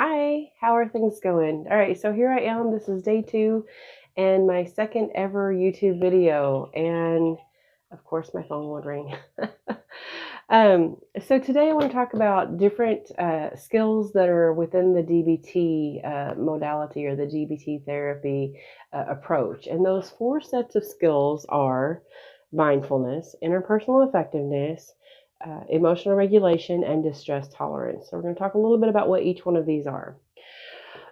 Hi, how are things going? All right, so here I am. This is day 2 and my second ever YouTube video. And of course, my phone would ring. So today I want to talk about different skills that are within the DBT modality or the DBT therapy approach. And those 4 sets of skills are mindfulness, interpersonal effectiveness, emotional regulation, and distress tolerance. So we're going to talk a little bit about what each one of these are.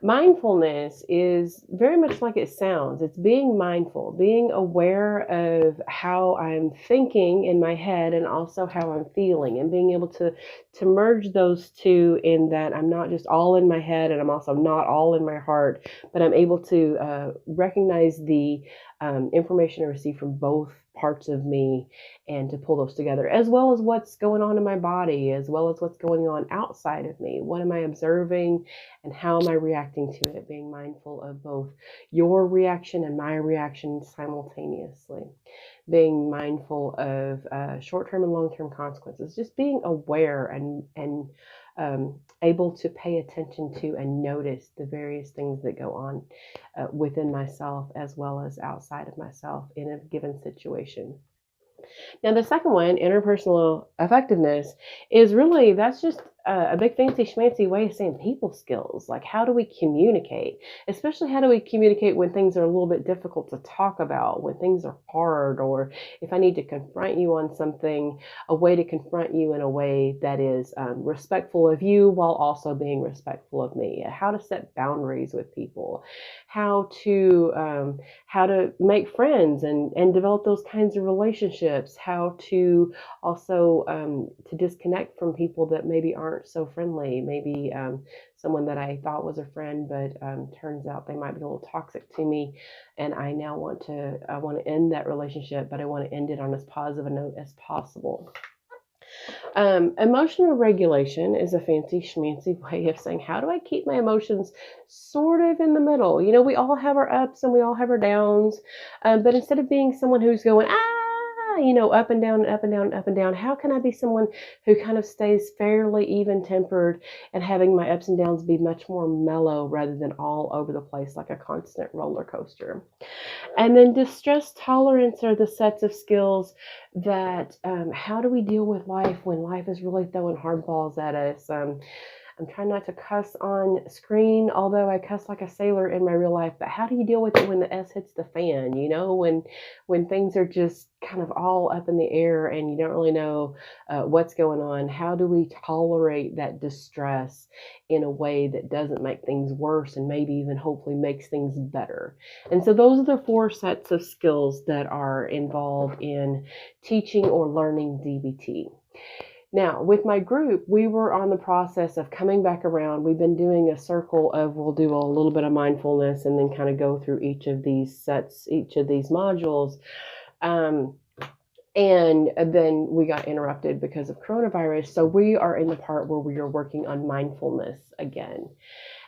Mindfulness is very much like it sounds. It's being mindful, being aware of how I'm thinking in my head and also how I'm feeling, and being able to merge those two in that I'm not just all in my head and I'm also not all in my heart, but I'm able to recognize the information I receive from both parts of me and to pull those together, as well as what's going on in my body, as well as what's going on outside of me. What am I observing and how am I reacting to it? Being mindful of both your reaction and my reaction simultaneously. Being mindful of short-term and long-term consequences. Just being aware and able to pay attention to and notice the various things that go on within myself as well as outside of myself in a given situation. Now, the second one, interpersonal effectiveness, is really that's just a big fancy schmancy way of saying people skills. Like, how do we communicate? Especially, how do we communicate when things are a little bit difficult to talk about, when things are hard, or if I need to confront you on something, a way to confront you in a way that is respectful of you while also being respectful of me. How to set boundaries with people, how to make friends and develop those kinds of relationships, how to also to disconnect from people that maybe aren't so friendly, maybe someone that I thought was a friend, but turns out they might be a little toxic to me, and I now want to end that relationship, but I want to end it on as positive a note as possible. Emotional regulation is a fancy schmancy way of saying, how do I keep my emotions sort of in the middle? You know, we all have our ups and we all have our downs, but instead of being someone who's going, up and down, up and down, up and down, how can I be someone who kind of stays fairly even tempered and having my ups and downs be much more mellow rather than all over the place like a constant roller coaster? And then distress tolerance are the sets of skills that how do we deal with life when life is really throwing hardballs at us? I'm trying not to cuss on screen, although I cuss like a sailor in my real life. But how do you deal with it when the S hits the fan? You know, when things are just kind of all up in the air and you don't really know what's going on. How do we tolerate that distress in a way that doesn't make things worse and maybe even hopefully makes things better? And so those are the 4 sets of skills that are involved in teaching or learning DBT. Now, with my group, we were on the process of coming back around. We've been doing a circle of we'll do a little bit of mindfulness and then kind of go through each of these sets, each of these modules. And then we got interrupted because of coronavirus. So we are in the part where we are working on mindfulness again.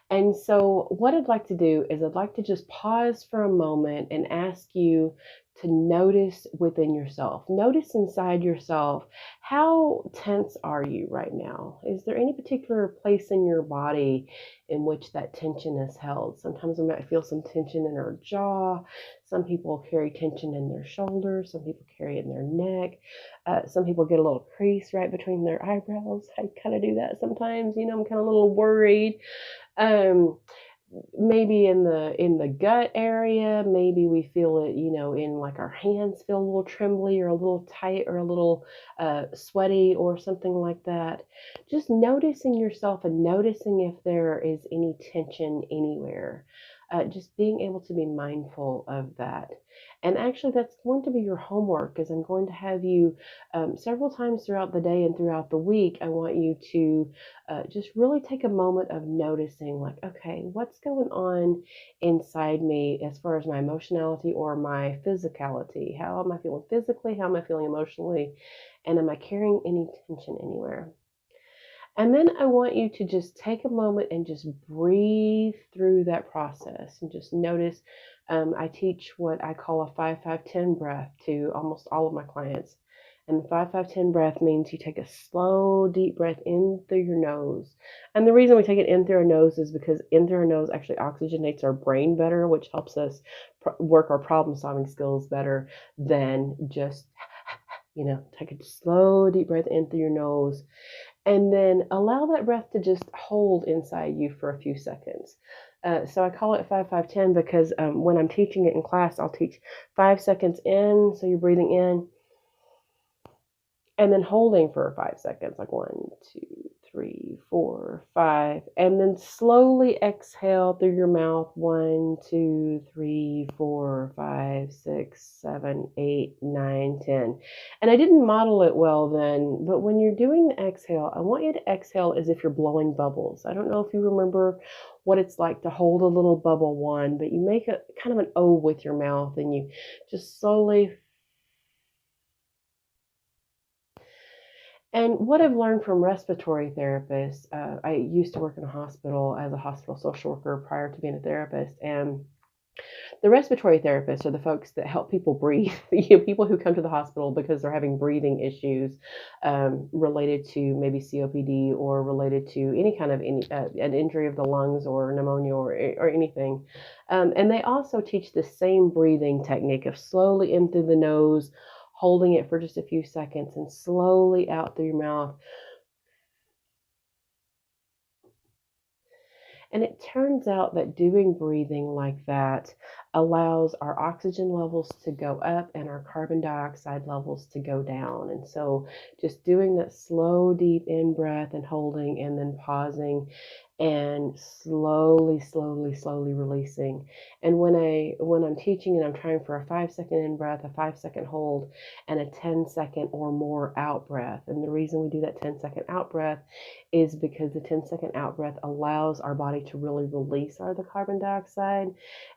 And so what I'd like to do is I'd like to just pause for a moment and ask you to notice within yourself. Notice inside yourself, how tense are you right now? Is there any particular place in your body in which that tension is held? Sometimes we might feel some tension in our jaw. Some people carry tension in their shoulders. Some people carry it in their neck. Some people get a little crease right between their eyebrows. I kind of do that sometimes. You know, I'm kind of a little worried. Maybe in the gut area, maybe we feel it, you know, in like our hands feel a little trembly or a little tight or a little sweaty or something like that. Just noticing yourself and noticing if there is any tension anywhere. Just being able to be mindful of that. And actually, that's going to be your homework, because I'm going to have you several times throughout the day and throughout the week. I want you to just really take a moment of noticing, like, okay, what's going on inside me as far as my emotionality or my physicality? How am I feeling physically? How am I feeling emotionally? And am I carrying any tension anywhere? And then I want you to just take a moment and just breathe through that process and just notice. I teach what I call a 5-5-10 breath to almost all of my clients. And the 5-5-10 breath means you take a slow, deep breath in through your nose. And the reason we take it in through our nose is because in through our nose actually oxygenates our brain better, which helps us work our problem-solving skills better than just, take a slow, deep breath in through your nose. And then allow that breath to just hold inside you for a few seconds. So I call it 5-5-10 because when I'm teaching it in class, I'll teach 5 seconds in. So you're breathing in and then holding for 5 seconds, like 1, 2, 3, 4, 5, and then slowly exhale through your mouth. 1, 2, 3, 4, 5, 6, 7, 8, 9, 10. And I didn't model it well then, but when you're doing the exhale, I want you to exhale as if you're blowing bubbles. I don't know if you remember what it's like to hold a little bubble one, but you make a kind of an O with your mouth and you just slowly. And what I've learned from respiratory therapists, I used to work in a hospital as a hospital social worker prior to being a therapist. And the respiratory therapists are the folks that help people breathe, people who come to the hospital because they're having breathing issues related to maybe COPD or related to any kind of an injury of the lungs or pneumonia or anything. And they also teach the same breathing technique of slowly in through the nose, holding it for just a few seconds, and slowly out through your mouth. And it turns out that doing breathing like that allows our oxygen levels to go up and our carbon dioxide levels to go down. And so just doing that slow, deep in breath and holding and then pausing and slowly, slowly, slowly releasing. And when I'm teaching and I'm trying for a 5-second in breath, a 5-second hold, and a 10-second or more out breath. And the reason we do that 10-second out breath is because the 10-second out breath allows our body to really release the carbon dioxide,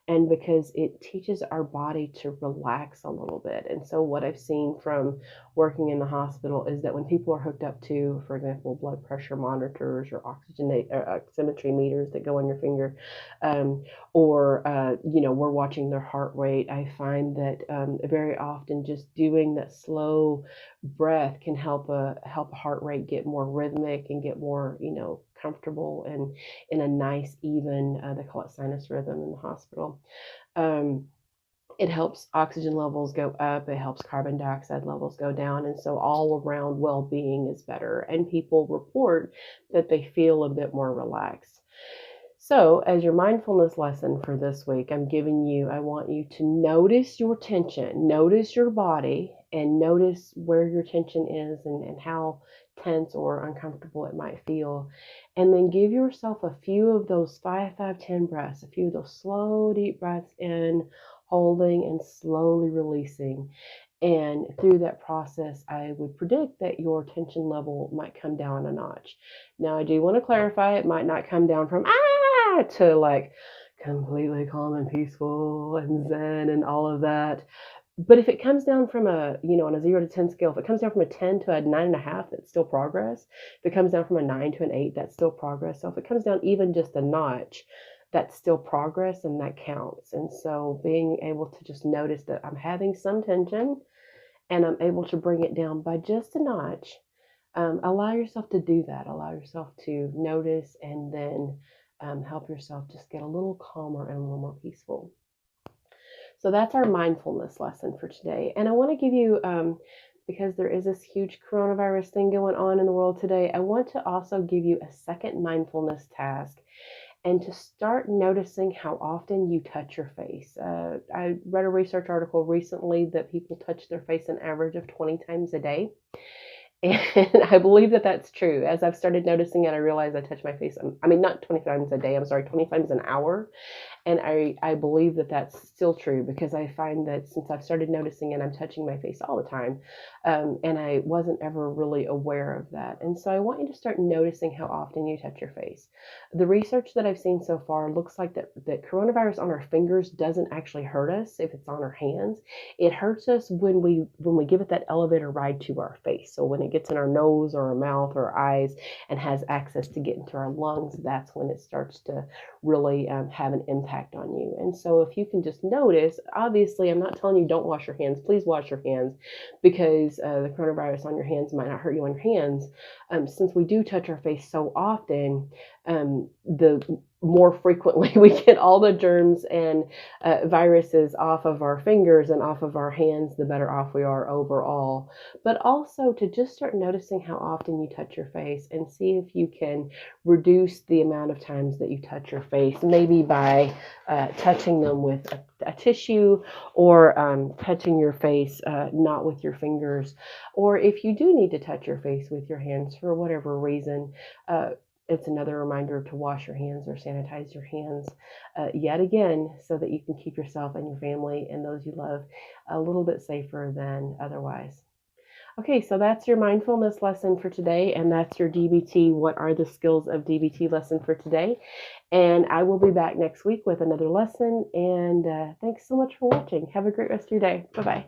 and because it teaches our body to relax a little bit. And so what I've seen from working in the hospital is that when people are hooked up to, for example, blood pressure monitors or oximetry meters that go on your finger, or we're watching their heart rate, I find that very often just doing that slow breath can help a heart rate get more rhythmic and get more comfortable and in a nice even they call it sinus rhythm in the hospital. It helps oxygen levels go up, it helps carbon dioxide levels go down, and so all around well-being is better, and people report that they feel a bit more relaxed. So as your mindfulness lesson for this week, I want you to notice your tension, notice your body, and notice where your tension is and how tense or uncomfortable it might feel. And then give yourself a few of those 5-5-10 breaths, a few of those slow, deep breaths in, holding and slowly releasing. And through that process, I would predict that your tension level might come down a notch. Now, I do want to clarify, it might not come down from to like completely calm and peaceful and zen and all of that. But if it comes down from on a 0 to 10 scale, if it comes down from a 10 to a 9.5, that's still progress. If it comes down from a 9 to an 8, that's still progress. So if it comes down even just a notch, that's still progress and that counts. And so being able to just notice that I'm having some tension and I'm able to bring it down by just a notch, allow yourself to do that. Allow yourself to notice and then help yourself just get a little calmer and a little more peaceful. So that's our mindfulness lesson for today. And I want to give you, because there is this huge coronavirus thing going on in the world today, I want to also give you a second mindfulness task, and to start noticing how often you touch your face. I read a research article recently that people touch their face an average of 20 times a day. And I believe that that's true. As I've started noticing it, I realize I touch my face, not 20 times a day, 20 times an hour. And I believe that that's still true, because I find that since I've started noticing it, I'm touching my face all the time. And I wasn't ever really aware of that. And so I want you to start noticing how often you touch your face. The research that I've seen so far looks like that coronavirus on our fingers doesn't actually hurt us if it's on our hands. It hurts us when we give it that elevator ride to our face. So when it gets in our nose or our mouth or our eyes and has access to get into our lungs, that's when it starts to really have an impact impact on you. And so if you can just notice, obviously, I'm not telling you don't wash your hands. Please wash your hands, because the coronavirus on your hands might not hurt you on your hands. Since we do touch our face so often, the more frequently we get all the germs and viruses off of our fingers and off of our hands, the better off we are overall. But also to just start noticing how often you touch your face and see if you can reduce the amount of times that you touch your face, maybe by touching them with a tissue, or touching your face not with your fingers. Or if you do need to touch your face with your hands for whatever reason, it's another reminder to wash your hands or sanitize your hands yet again, so that you can keep yourself and your family and those you love a little bit safer than otherwise. Okay, so that's your mindfulness lesson for today, and that's your DBT, what are the skills of DBT lesson for today. And I will be back next week with another lesson, and thanks so much for watching. Have a great rest of your day. Bye-bye.